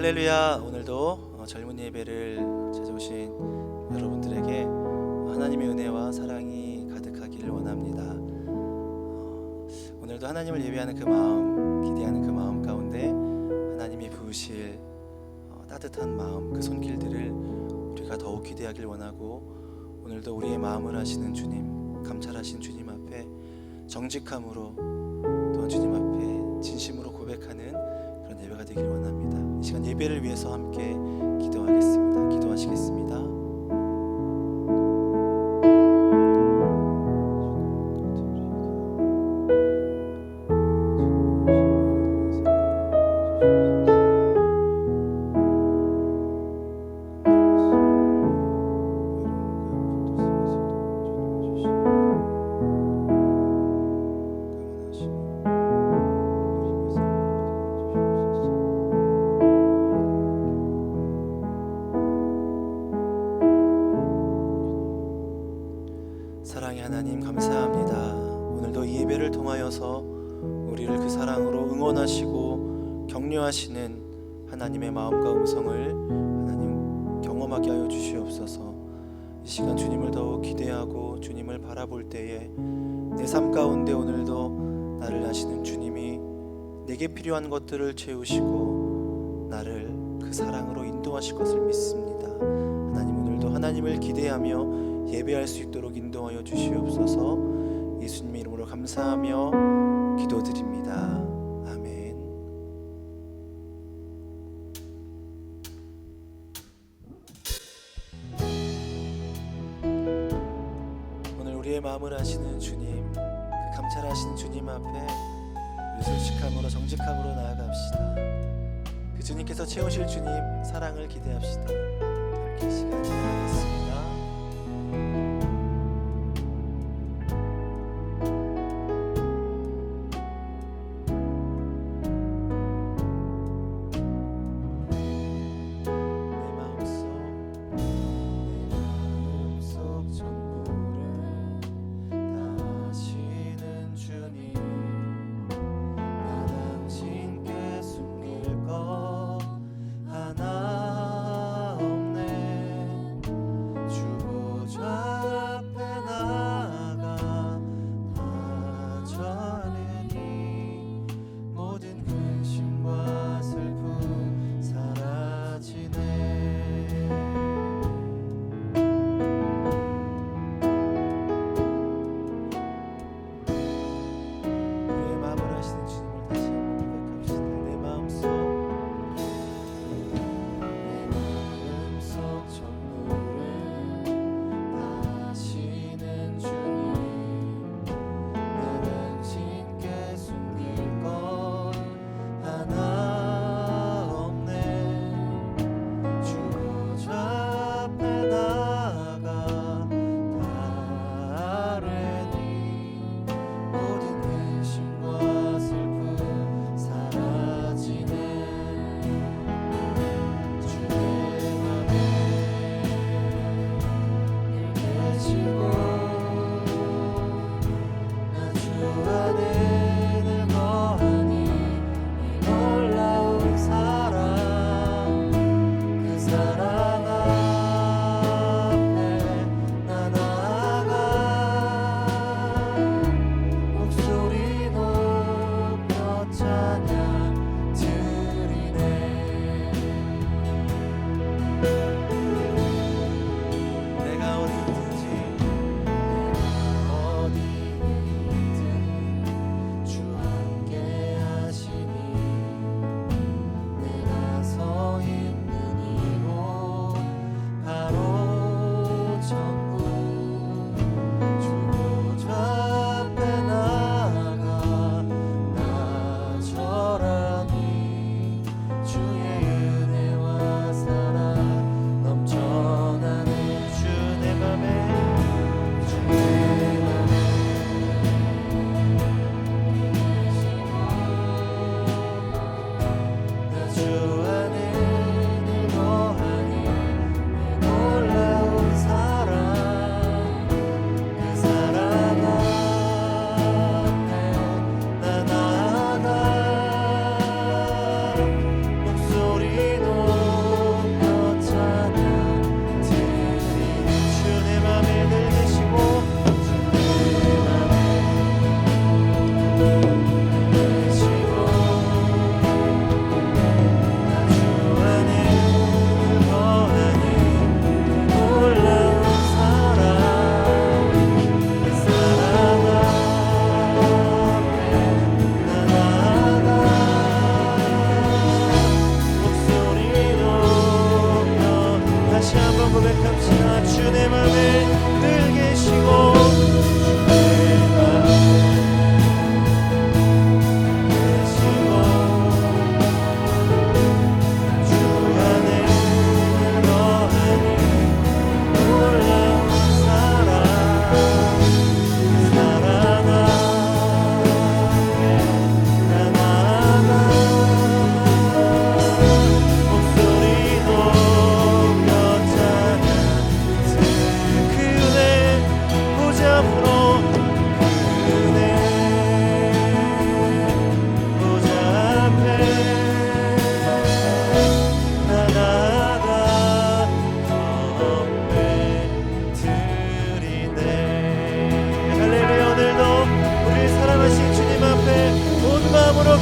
할렐루야. 오늘도 젊은 예배를 찾아오신 여러분들에게 하나님의 은혜와 사랑이 가득하기를 원합니다. 오늘도 하나님을 예배하는 그 마음, 기대하는 그 마음 가운데 하나님이 부으실 따뜻한 마음, 그 손길들을 우리가 더욱 기대하길 원하고, 오늘도 우리의 마음을 아시는 주님, 감찰하신 주님 앞에 정직함으로 또 주님 앞에 진심으로 고백하는 그런 예배가 되길 원합니다. 이 시간 예배를 위해서 함께 기도하겠습니다. 기도하시겠습니다. 사랑의 하나님, 감사합니다. 오늘도 이 예배를 통하여서 우리를 그 사랑으로 응원하시고 격려하시는 하나님의 마음과 음성을 하나님 경험하게 하여 주시옵소서. 이 시간 주님을 더욱 기대하고 주님을 바라볼 때에 내 삶 가운데 오늘도 나를 아시는 주님이 내게 필요한 것들을 채우시고 나를 그 사랑으로 인도하실 것을 믿습니다. 하나님, 오늘도 하나님을 기대하며 예배할 수 있도록 인도하여 주시옵소서. 예수님의 이름으로 감사하며 기도드립니다. 아멘. 오늘 우리의 마음을 아시는 주님, 그 감찰하시는 주님 앞에 솔직함으로 정직함으로 나아갑시다. 그 주님께서 채우실 주님 사랑을 기대합시다. 함께 시간 지나가겠습니다.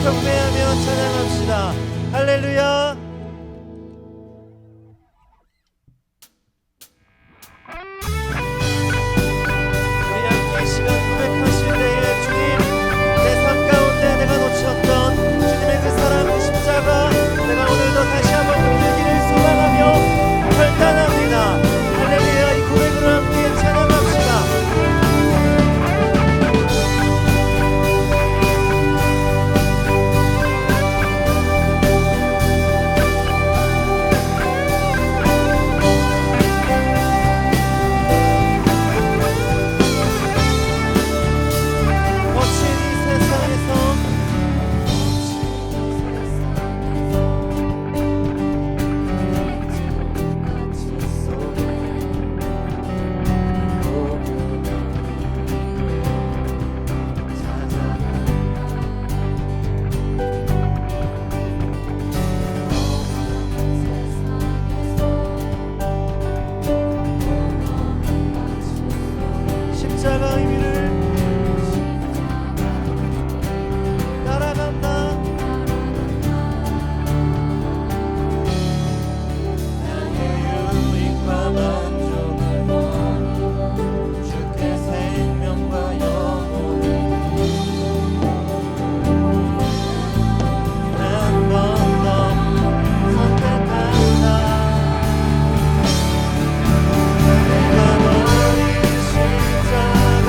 경배하며 찬양합시다. 할렐루야. 우리 함께 이 시간 고백하실 때에 주님, 내 삶 가운데 내가 놓쳤던 주님의 그 사랑, 그 십자가, 내가 오늘도 다시 한번 붙들기를 소망하며 결단합니다. 할렐루야. 이 고백으로 함께 찬양합시다. 십자가의 의미를 따라간다. 나의 유익과 만족을 주께 생명과 영혼을 한 번 더 선택한다. 내가 버린 십자가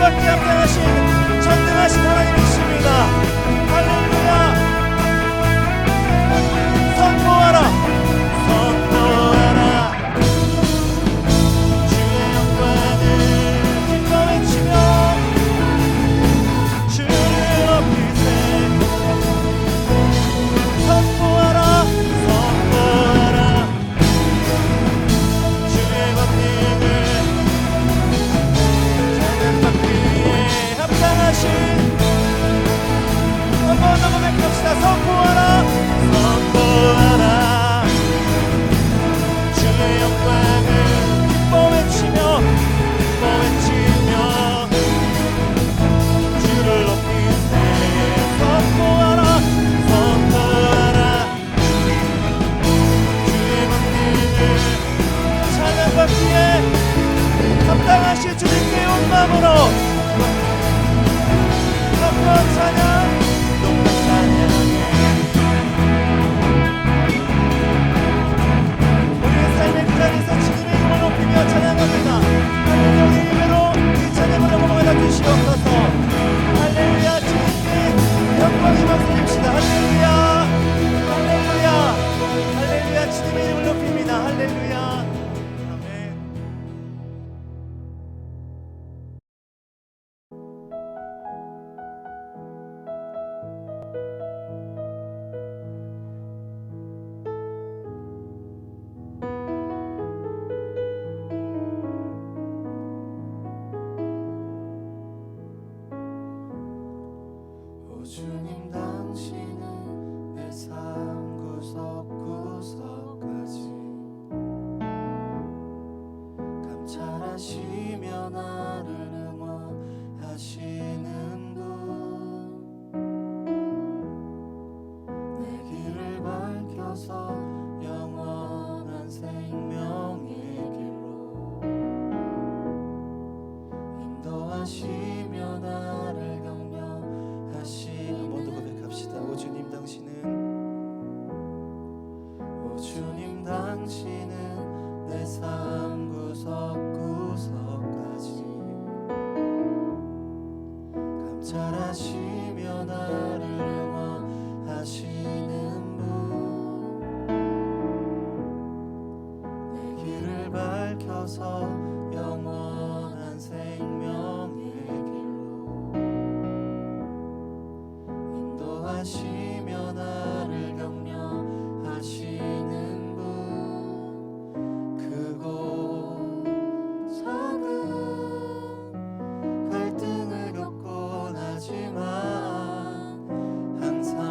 받기 합당하신 전능하신 하나님이십니다. 할렐루야. 선포하라 선포하라 주의 영광을 기뻐 외치며 주를 높이세. 선포하라 선포하라 주의 권능을 찬양받기에 합당하신 한 번 더 고백합시다. 선포하라 선포하라 주의 영광을 기뻐 외치며 주를 높이세. 선포하라 선포하라 주의 권능을 찬양받기에 합당하신 주님께 온 마음으로 높은 찬양 높은 찬양해 우리의 삶의 그 자리에서 주님의 이름을 높이며 찬양합니다. 할렐루야. 우리 예배로 이 찬양을 넘어가다 주시옵소서. 할렐루야. 주님께 영광의 박수 드립시다. 할렐루야 할렐루야 할렐루야. 주님의 이름을 높입니다. 할렐루야. 아멘. 오 주님 당신은 내 삶 구석구석까지 감찰하시며 나를 응원하시는 분 내 길을 밝혀서 영원한 생명의 길로 인도하시며 나를 격려하시. 한 번 더 고백합시다. 오 주님 당신은 오 주님 당신은 내 삶 구석구석까지 감찰하시며 나를 응원하시는 분 내 길을 밝혀서 영원한 생명의 길로 인도하시며 나를 격려하시는 분 크고 작은 갈등을 겪곤 하지만 항상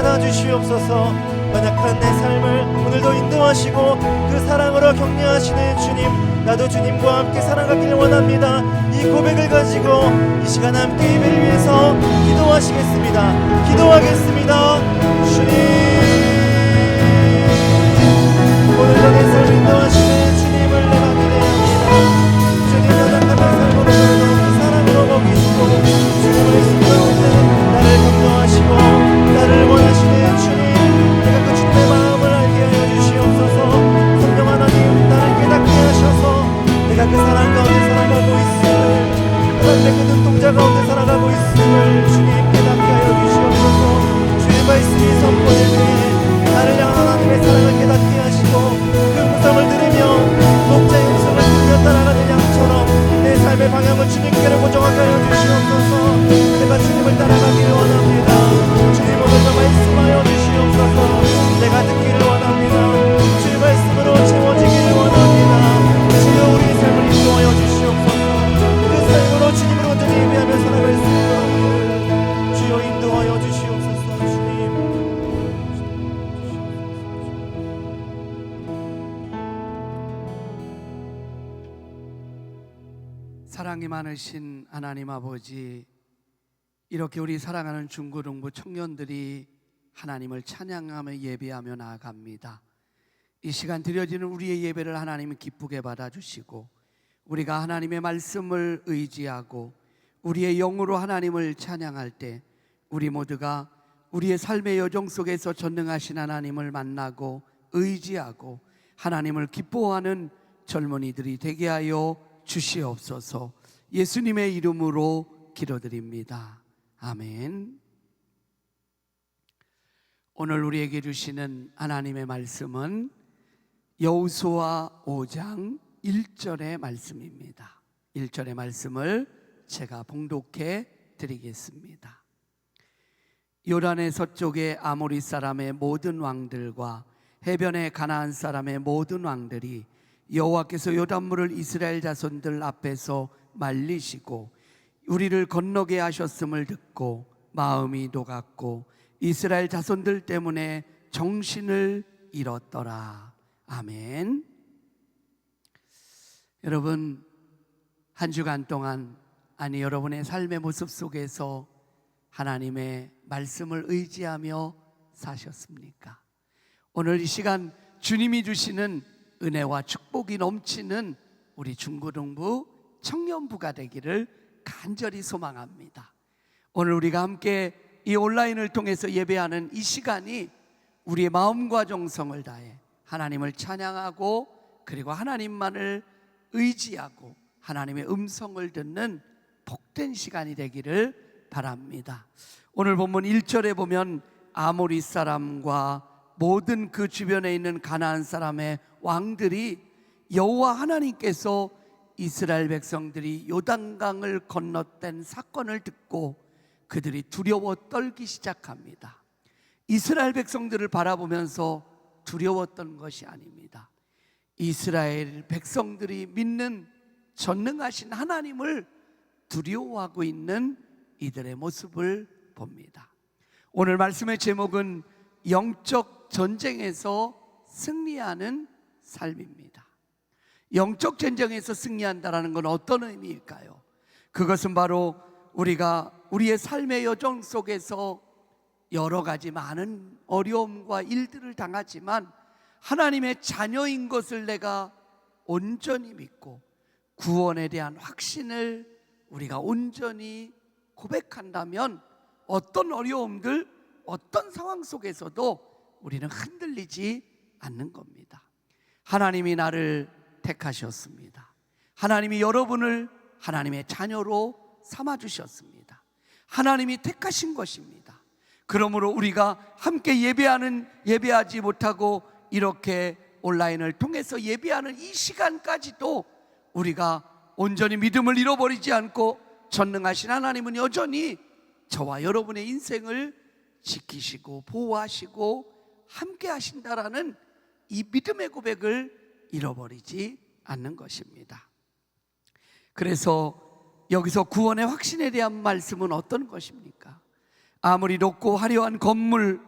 받아주시옵소서. 연약한 내 삶을 오늘도 인도하시고 그 사랑으로 격려하시는 주님, 나도 주님과 함께 살아가길 원합니다. 이 고백을 가지고 이 시간 함께 예배를 위해서 기도하시겠습니다. 기도하겠습니다. 주님, 오늘도 내 삶을 인도하시는 주님을 내가 기대합니다. 주님, 연약한 내 삶으로 그 사랑으로 먹이시고 주님의 말씀 가운데 나를 격려하시고 나를 원하시는 주님, 내가 그 주님의 마음을 알게 하여 주시옵소서. 성령 하나님, 나를 깨닫게 하셔서 내가 그 사랑 가운데 살아가고 있음을, 하나님의 그 눈동자 가운데 살아가고 있음을 주님 깨닫게 하여 주시옵소서. 주의 말씀이 선포될 때에 나를 향한 하나님의 사랑을 깨닫게 하시고 그 음성을 들으며 목자의 음성을 들으며 따라가는 양처럼 내 삶의 방향을 주님께로 고정하게 하여 주시옵소서. 내가 주님을 따라가기를 원합니다. 주님, 오늘도 말씀하여 주시옵소서. 내가 듣기를 원합니다. 주의 말씀으로 채워지기를 원합니다. 주여, 우리의 삶을 인도하여 주시옵소서. 그 삶으로 주님을 온전히 예배하며 살아갈 수 있도록 주여 인도하여 주시옵소서. 주님, 사랑이 많으신 하나님 아버지, 이렇게 우리 사랑하는 중고등부 청년들이 하나님을 찬양하며 예배하며 나아갑니다. 이 시간 드려지는 우리의 예배를 하나님이 기쁘게 받아주시고 우리가 하나님의 말씀을 의지하고 우리의 영으로 하나님을 찬양할 때 우리 모두가 우리의 삶의 여정 속에서 전능하신 하나님을 만나고 의지하고 하나님을 기뻐하는 젊은이들이 되게 하여 주시옵소서. 예수님의 이름으로 기도드립니다. 아멘. 오늘 우리에게 주시는 하나님의 말씀은 여호수아 5장 1절의 말씀입니다. 1절의 말씀을 제가 봉독해 드리겠습니다. 요단의 서쪽의 아모리 사람의 모든 왕들과 해변의 가나안 사람의 모든 왕들이 여호와께서 요단물을 이스라엘 자손들 앞에서 말리시고 우리를 건너게 하셨음을 듣고 마음이 녹았고 이스라엘 자손들 때문에 정신을 잃었더라. 아멘. 여러분, 한 주간 동안, 아니 여러분의 삶의 모습 속에서 하나님의 말씀을 의지하며 사셨습니까? 오늘 이 시간 주님이 주시는 은혜와 축복이 넘치는 우리 중고등부 청년부가 되기를 간절히 소망합니다. 오늘 우리가 함께 이 온라인을 통해서 예배하는 이 시간이 우리의 마음과 정성을 다해 하나님을 찬양하고 그리고 하나님만을 의지하고 하나님의 음성을 듣는 복된 시간이 되기를 바랍니다. 오늘 본문 1절에 보면 아모리 사람과 모든 그 주변에 있는 가나안 사람의 왕들이 여호와 하나님께서 이스라엘 백성들이 요단강을 건넜던 사건을 듣고 그들이 두려워 떨기 시작합니다. 이스라엘 백성들을 바라보면서 두려웠던 것이 아닙니다. 이스라엘 백성들이 믿는 전능하신 하나님을 두려워하고 있는 이들의 모습을 봅니다. 오늘 말씀의 제목은 영적 전쟁에서 승리하는 삶입니다. 영적 전쟁에서 승리한다는 건 어떤 의미일까요? 그것은 바로 우리가 우리의 삶의 여정 속에서 여러 가지 많은 어려움과 일들을 당하지만 하나님의 자녀인 것을 내가 온전히 믿고 구원에 대한 확신을 우리가 온전히 고백한다면 어떤 어려움들, 어떤 상황 속에서도 우리는 흔들리지 않는 겁니다. 하나님이 나를 택하셨습니다. 하나님이 여러분을 하나님의 자녀로 삼아주셨습니다. 하나님이 택하신 것입니다. 그러므로 우리가 함께 예배하지 못하고 이렇게 온라인을 통해서 예배하는 이 시간까지도 우리가 온전히 믿음을 잃어버리지 않고 전능하신 하나님은 여전히 저와 여러분의 인생을 지키시고 보호하시고 함께 하신다라는 이 믿음의 고백을 잃어버리지 않는 것입니다. 그래서 여기서 구원의 확신에 대한 말씀은 어떤 것입니까? 아무리 높고 화려한 건물,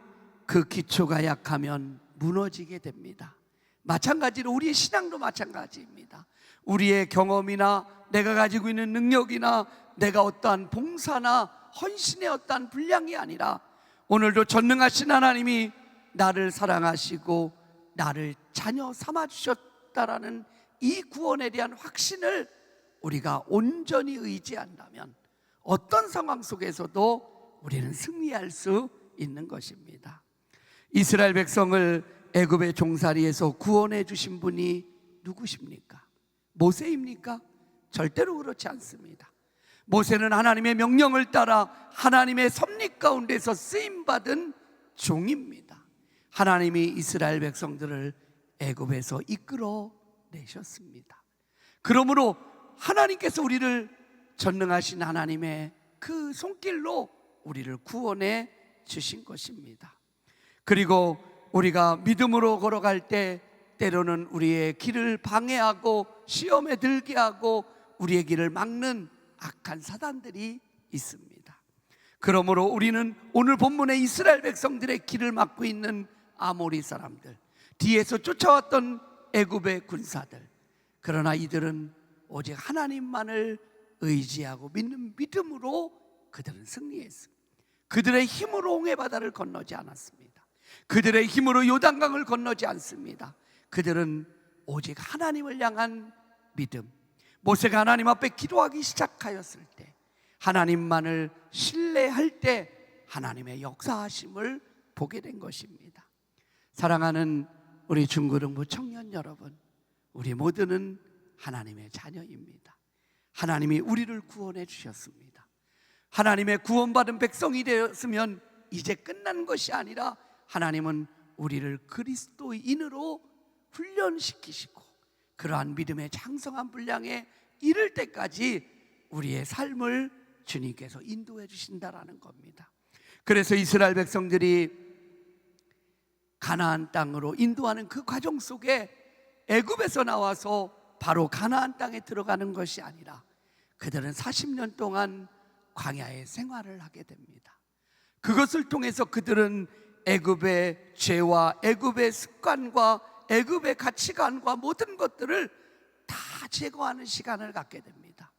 그 기초가 약하면 무너지게 됩니다. 마찬가지로 우리의 신앙도 마찬가지입니다. 우리의 경험이나 내가 가지고 있는 능력이나 내가 어떠한 봉사나 헌신의 어떠한 분량이 아니라 오늘도 전능하신 하나님이 나를 사랑하시고 나를 자녀 삼아주셨다라는 이 구원에 대한 확신을 우리가 온전히 의지한다면 어떤 상황 속에서도 우리는 승리할 수 있는 것입니다. 이스라엘 백성을 애굽의 종살이에서 구원해 주신 분이 누구십니까? 모세입니까? 절대로 그렇지 않습니다. 모세는 하나님의 명령을 따라 하나님의 섭리 가운데서 쓰임받은 종입니다. 하나님이 이스라엘 백성들을 애굽에서 이끌어 내셨습니다. 그러므로 하나님께서 우리를 전능하신 하나님의 그 손길로 우리를 구원해 주신 것입니다. 그리고 우리가 믿음으로 걸어갈 때 때로는 우리의 길을 방해하고 시험에 들게 하고 우리의 길을 막는 악한 사단들이 있습니다. 그러므로 우리는 오늘 본문의 이스라엘 백성들의 길을 막고 있는 아모리 사람들, 뒤에서 쫓아왔던 애굽의 군사들, 그러나 이들은 오직 하나님만을 의지하고 믿는 믿음으로 그들은 승리했습니다. 그들의 힘으로 홍해바다를 건너지 않았습니다. 그들의 힘으로 요단강을 건너지 않습니다. 그들은 오직 하나님을 향한 믿음, 모세가 하나님 앞에 기도하기 시작하였을 때, 하나님만을 신뢰할 때 하나님의 역사하심을 보게 된 것입니다. 사랑하는 우리 중고등부 청년 여러분, 우리 모두는 하나님의 자녀입니다. 하나님이 우리를 구원해 주셨습니다. 하나님의 구원받은 백성이 되었으면 이제 끝난 것이 아니라 하나님은 우리를 그리스도인으로 훈련시키시고 그러한 믿음의 장성한 분량에 이를 때까지 우리의 삶을 주님께서 인도해 주신다라는 겁니다. 그래서 이스라엘 백성들이 가나안 땅으로 인도하는 그 과정 속에 애굽에서 나와서 바로 가나안 땅에 들어가는 것이 아니라 그들은 40년 동안 광야의 생활을 하게 됩니다. 그것을 통해서 그들은 애굽의 죄와 애굽의 습관과 애굽의 가치관과 모든 것들을 다 제거하는 시간을 갖게 됩니다.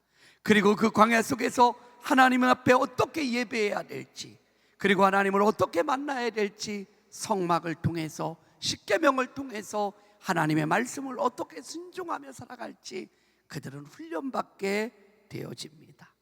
그리고 그 광야 속에서 하나님 앞에 어떻게 예배해야 될지, 그리고 하나님을 어떻게 만나야 될지, 성막을 통해서 십계명을 통해서 하나님의 말씀을 어떻게 순종하며 살아갈지 그들은 훈련받게 되어집니다.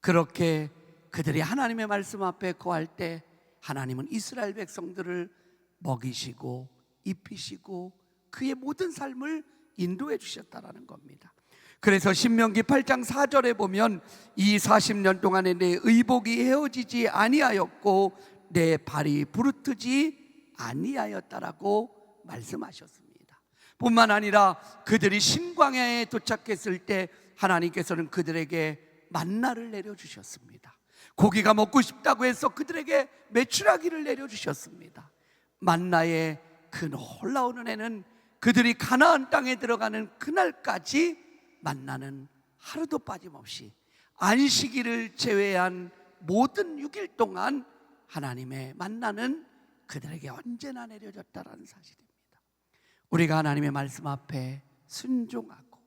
그렇게 그들이 하나님의 말씀 앞에 거할 때 하나님은 이스라엘 백성들을 먹이시고 입히시고 그의 모든 삶을 인도해 주셨다라는 겁니다. 그래서 신명기 8장 4절에 보면 이 40년 동안에 내 의복이 헤어지지 아니하였고 내 발이 부르트지 아니하였다라고 말씀하셨습니다. 뿐만 아니라 그들이 신광야에 도착했을 때 하나님께서는 그들에게 만나를 내려주셨습니다. 고기가 먹고 싶다고 해서 그들에게 메추라기를 내려주셨습니다. 만나의 그 놀라운 은혜는 그들이 가나안 땅에 들어가는 그날까지 만나는 하루도 빠짐없이 안식일을 제외한 모든 6일 동안 하나님의 만나는 그들에게 언제나 내려졌다는 사실입니다. 우리가 하나님의 말씀 앞에 순종하고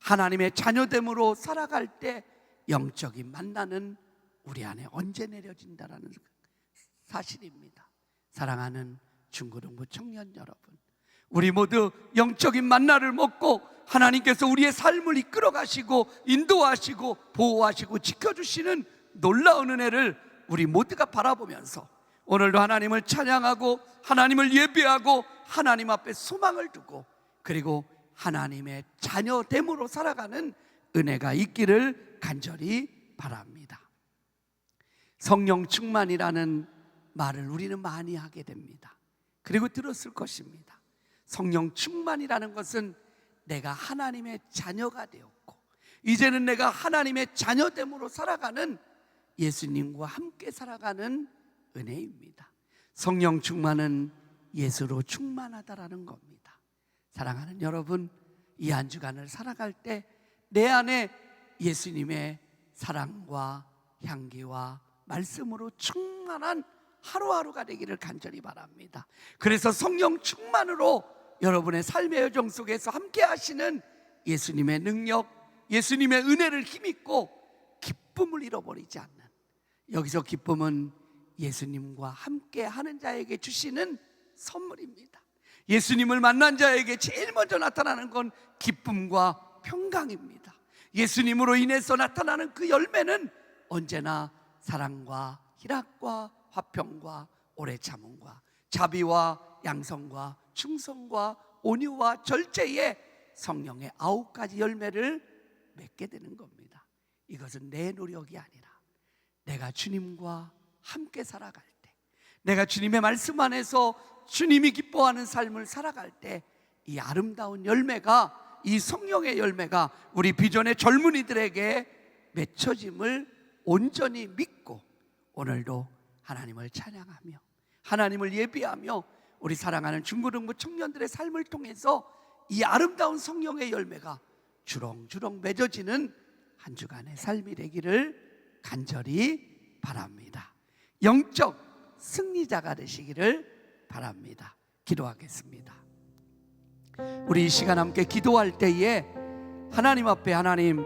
하나님의 자녀됨으로 살아갈 때 영적인 만나는 우리 안에 언제 내려진다라는 사실입니다. 사랑하는 중고등부 청년 여러분, 우리 모두 영적인 만나를 먹고 하나님께서 우리의 삶을 이끌어 가시고 인도하시고 보호하시고 지켜주시는 놀라운 은혜를 우리 모두가 바라보면서 오늘도 하나님을 찬양하고 하나님을 예배하고 하나님 앞에 소망을 두고 그리고 하나님의 자녀됨으로 살아가는 은혜가 있기를 간절히 바랍니다. 성령 충만이라는 말을 우리는 많이 하게 됩니다. 그리고 들었을 것입니다. 성령 충만이라는 것은 내가 하나님의 자녀가 되었고 이제는 내가 하나님의 자녀됨으로 살아가는 예수님과 함께 살아가는 은혜입니다. 성령 충만은 예수로 충만하다라는 겁니다. 사랑하는 여러분, 이 한 주간을 살아갈 때 내 안에 예수님의 사랑과 향기와 말씀으로 충만한 하루하루가 되기를 간절히 바랍니다. 그래서 성령 충만으로 여러분의 삶의 여정 속에서 함께 하시는 예수님의 능력, 예수님의 은혜를 힘입고 기쁨을 잃어버리지 않는, 여기서 기쁨은 예수님과 함께 하는 자에게 주시는 선물입니다. 예수님을 만난 자에게 제일 먼저 나타나는 건 기쁨과 평강입니다. 예수님으로 인해서 나타나는 그 열매는 언제나 사랑과 희락과 화평과 오래 참음과 자비와 양성과 충성과 온유와 절제의 성령의 9가지 열매를 맺게 되는 겁니다. 이것은 내 노력이 아니라 내가 주님과 함께 살아갈 때, 내가 주님의 말씀 안에서 주님이 기뻐하는 삶을 살아갈 때 이 아름다운 열매가, 이 성령의 열매가 우리 비전의 젊은이들에게 맺혀짐을 온전히 믿고 오늘도 하나님을 찬양하며 하나님을 예비하며 우리 사랑하는 중고등부 청년들의 삶을 통해서 이 아름다운 성령의 열매가 주렁주렁 맺어지는 한 주간의 삶이 되기를 간절히 바랍니다. 영적 승리자가 되시기를 바랍니다. 기도하겠습니다. 우리 이 시간 함께 기도할 때에 하나님 앞에, 하나님,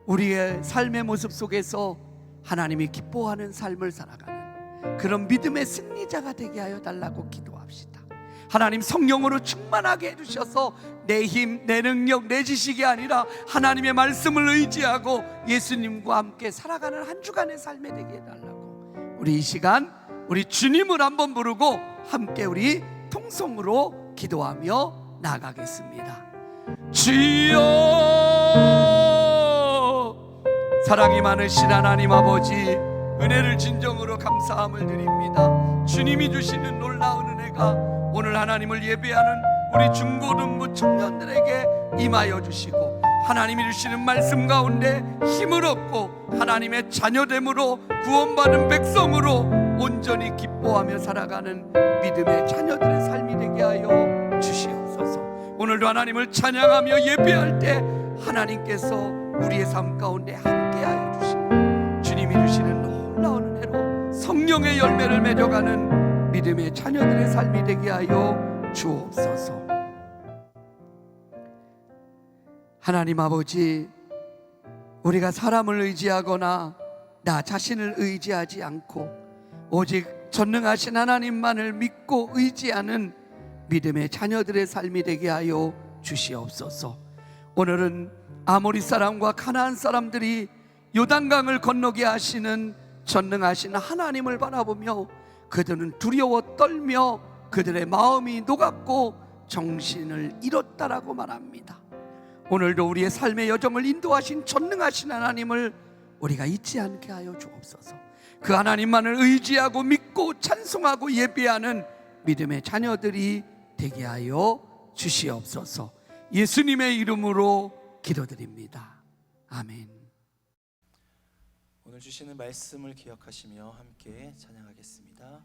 우리의 삶의 모습 속에서 하나님이 기뻐하는 삶을 살아가는 그런 믿음의 승리자가 되게 하여 달라고 기도합시다. 하나님, 성령으로 충만하게 해주셔서 내 힘, 내 능력, 내 지식이 아니라 하나님의 말씀을 의지하고 예수님과 함께 살아가는 한 주간의 삶이 되게 해달라고, 우리 이 시간 우리 주님을 한번 부르고 함께 우리 통성으로 기도하며 나가겠습니다. 주여, 사랑이 많으신 하나님 아버지, 은혜를 진정으로 감사함을 드립니다. 주님이 주시는 놀라운 은혜가 오늘 하나님을 예배하는 우리 중고등부 청년들에게 임하여 주시고, 하나님이 주시는 말씀 가운데 힘을 얻고 하나님의 자녀됨으로 구원받은 백성으로 온전히 기뻐하며 살아가는 믿음의 자녀들의 삶이 되게 하여 주시옵소서. 오늘도 하나님을 찬양하며 예배할 때 하나님께서 우리의 삶 가운데 함께하여 주시고 주님이 주시는 놀라운 은혜로 성령의 열매를 맺어가는 믿음의 자녀들의 삶이 되게 하여 주옵소서. 하나님 아버지, 우리가 사람을 의지하거나 나 자신을 의지하지 않고 오직 전능하신 하나님만을 믿고 의지하는 믿음의 자녀들의 삶이 되게 하여 주시옵소서. 오늘은 아모리 사람과 가나안 사람들이 요단강을 건너게 하시는 전능하신 하나님을 바라보며 그들은 두려워 떨며 그들의 마음이 녹았고 정신을 잃었다라고 말합니다. 오늘도 우리의 삶의 여정을 인도하신 전능하신 하나님을 우리가 잊지 않게 하여 주옵소서. 그 하나님만을 의지하고 믿고 찬송하고 예배하는 믿음의 자녀들이 되게 하여 주시옵소서. 예수님의 이름으로 기도드립니다. 아멘. 오늘 주시는 말씀을 기억하시며 함께 찬양하겠습니다.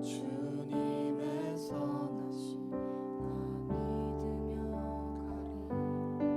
주님의 선하심 나 믿으며 가리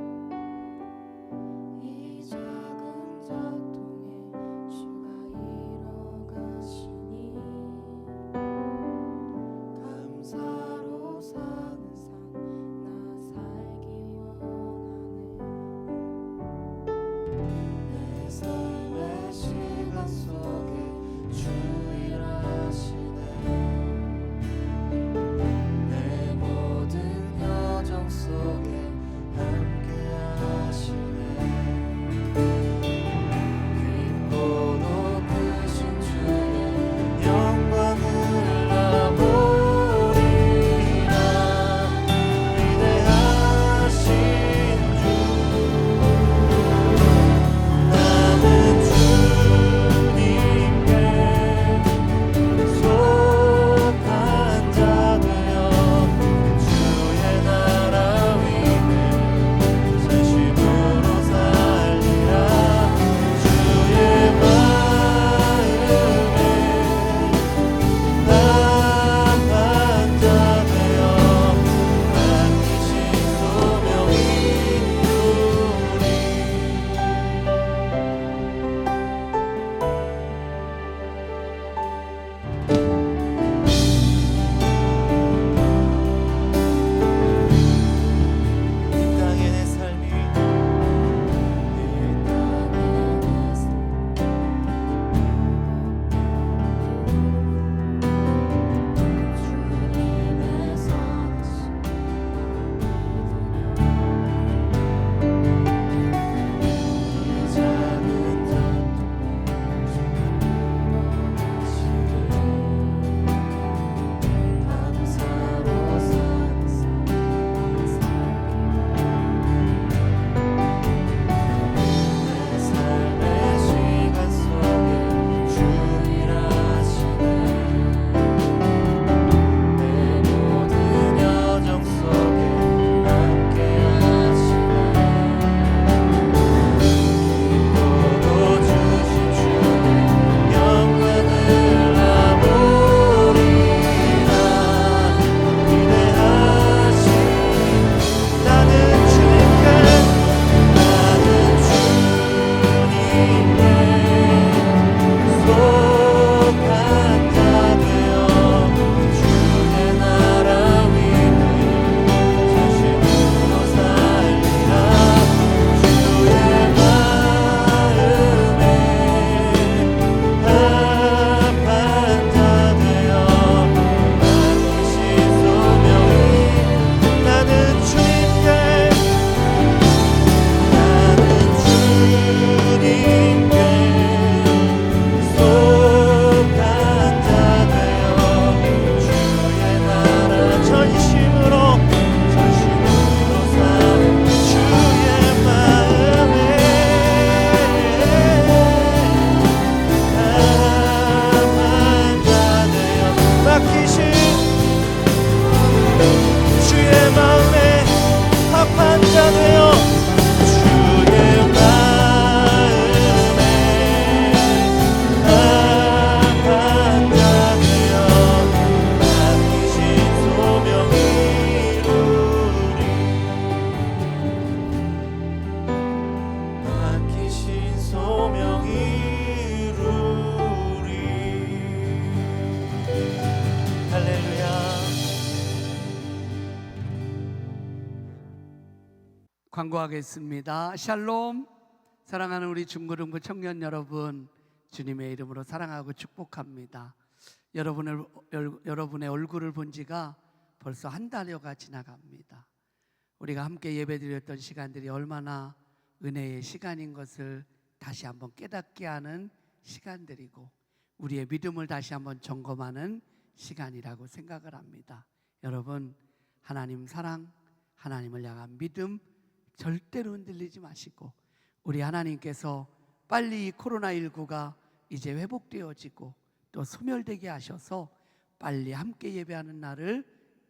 간구하겠습니다. 샬롬. 사랑하는 우리 중고등부 청년 여러분, 주님의 이름으로 사랑하고 축복합니다. 여러분의 얼굴을 본 지가 벌써 한 달여가 지나갑니다. 우리가 함께 예배드렸던 시간들이 얼마나 은혜의 시간인 것을 다시 한번 깨닫게 하는 시간들이고, 우리의 믿음을 다시 한번 점검하는 시간이라고 생각을 합니다. 여러분, 하나님 사랑, 하나님을 향한 믿음 절대로 흔들리지 마시고, 우리 하나님께서 빨리 이 코로나19가 이제 회복되어지고 또 소멸되게 하셔서 빨리 함께 예배하는 날을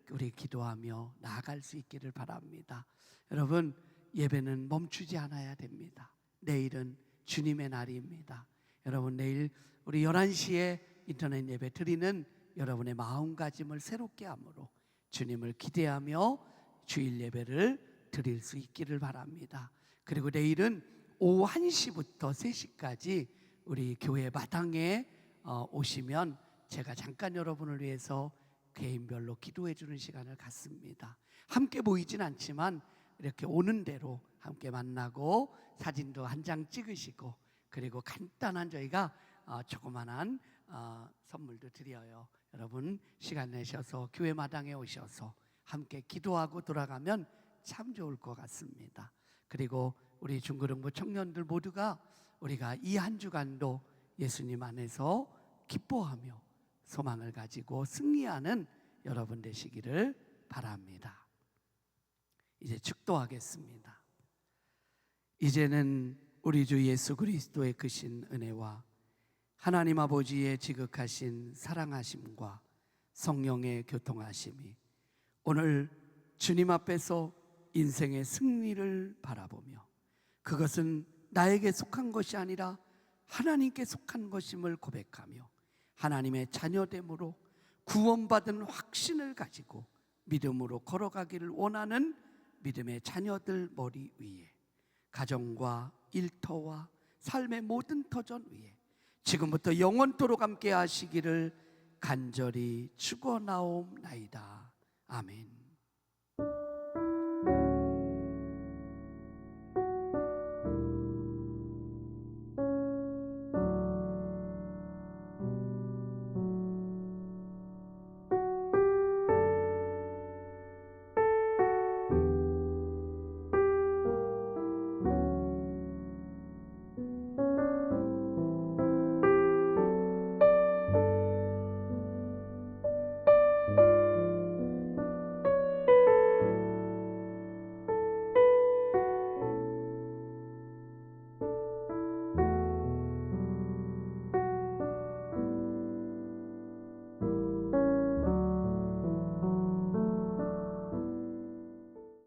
우리 기도하며 나아갈 수 있기를 바랍니다. 여러분, 예배는 멈추지 않아야 됩니다. 내일은 주님의 날입니다. 여러분, 내일 우리 11시에 인터넷 예배 드리는 여러분의 마음가짐을 새롭게 함으로 주님을 기대하며 주일 예배를 드릴 수 있기를 바랍니다. 그리고 내일은 오후 1시부터 3시까지 우리 교회 마당에 오시면 제가 잠깐 여러분을 위해서 개인별로 기도해 주는 시간을 갖습니다. 함께 보이진 않지만 이렇게 오는 대로 함께 만나고 사진도 한 장 찍으시고, 그리고 간단한 저희가 조그만한 선물도 드려요. 여러분, 시간 내셔서 교회 마당에 오셔서 함께 기도하고 돌아가면 참 좋을 것 같습니다. 그리고 우리 중고등부 청년들 모두가 우리가 이 한 주간도 예수님 안에서 기뻐하며 소망을 가지고 승리하는 여러분 되시기를 바랍니다. 이제 축도하겠습니다. 이제는 우리 주 예수 그리스도의 크신 은혜와 하나님 아버지의 지극하신 사랑하심과 성령의 교통하심이 오늘 주님 앞에서 인생의 승리를 바라보며, 그것은 나에게 속한 것이 아니라 하나님께 속한 것임을 고백하며 하나님의 자녀됨으로 구원받은 확신을 가지고 믿음으로 걸어가기를 원하는 믿음의 자녀들 머리 위에, 가정과 일터와 삶의 모든 터전 위에 지금부터 영원토록 함께 하시기를 간절히 축원하옵나이다. 아멘.